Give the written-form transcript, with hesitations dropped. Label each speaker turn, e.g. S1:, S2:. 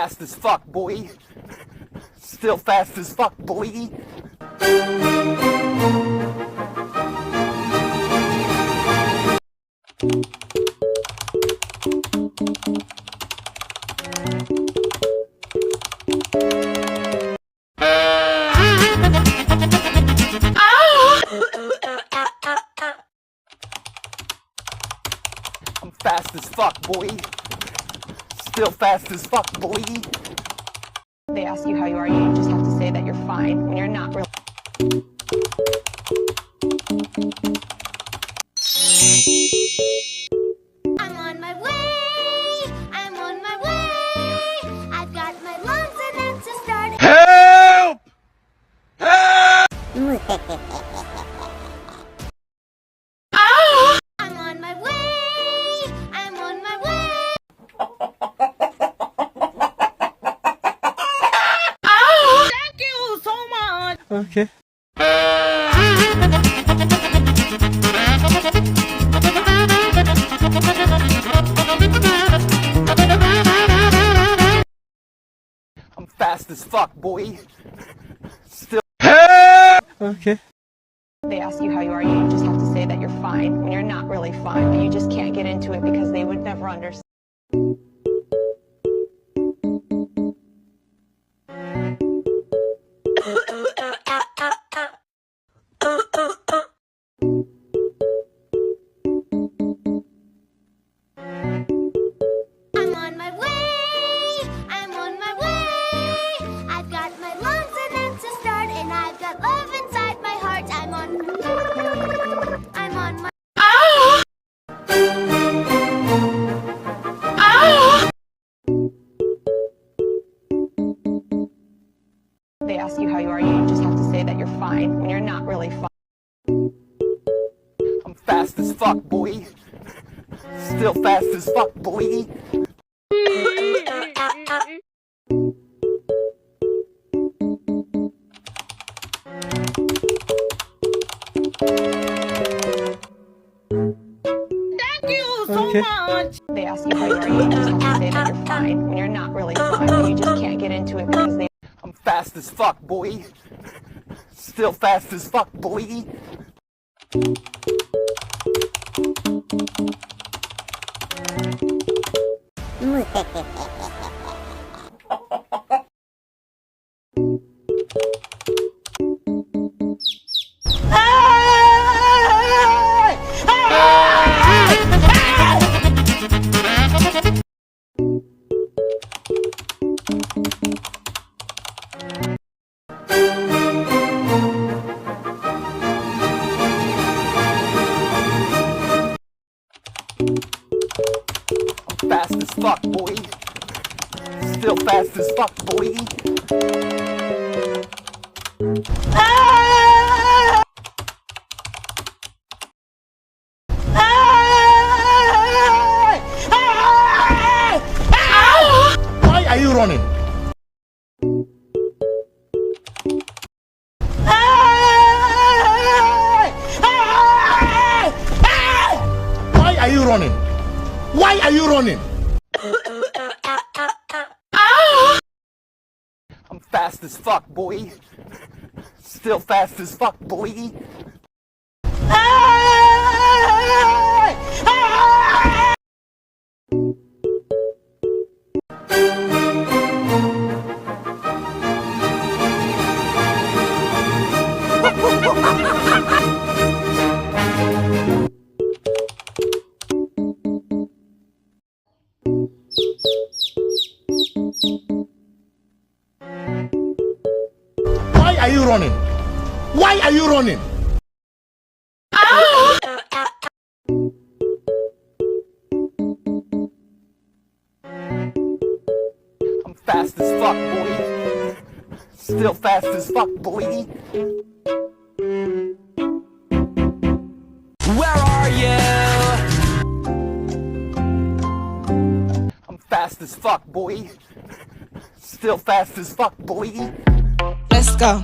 S1: fast as fuck, boy. Still fast as fuck, boy. I'm fast as fuck, boy. Still fast as fuck, boy.
S2: They ask you how you are, you just have to say that you're fine when you're not really.
S3: I'm on my way. I'm on my way. I've got my lungs and that's a start.
S1: Help! Help!
S3: I'm on my way. I'm on my way.
S2: Thank you so much!
S1: Okay. I'm fast as fuck, boy. Still. Okay.
S2: They ask you how you are, you just have to say that you're fine when you're not really fine, but you just can't get into it because they would never understand.
S3: I'm on my way. I'm on my way. I've got my lungs and that's a start. And I've got love inside my heart. I'm on my.
S2: They ask you how you are, you just have to say that you're fine when you're not really fine.
S1: I'm fast as fuck, boy. Still fast as fuck, boy.
S2: Thank you so much! They ask you how you are, you just have to say that you're fine when you're not really fine, but you just can't get into it because they.
S1: I'm fast as fuck, boy. Still fast as fuck, boy. I'm fast as fuck, boy. Still fast as fuck, boy.
S4: Why are you running? Why are you running? Why are you running?
S1: I'm fast as fuck, boy. Still fast as fuck, boy.
S4: Why are you running? Why are you running?
S1: I'm fast as fuck, boy. Still fast as fuck, boy. Where are you? I'm fast as fuck, boy. Still fast as fuck, boy.
S5: Let's go.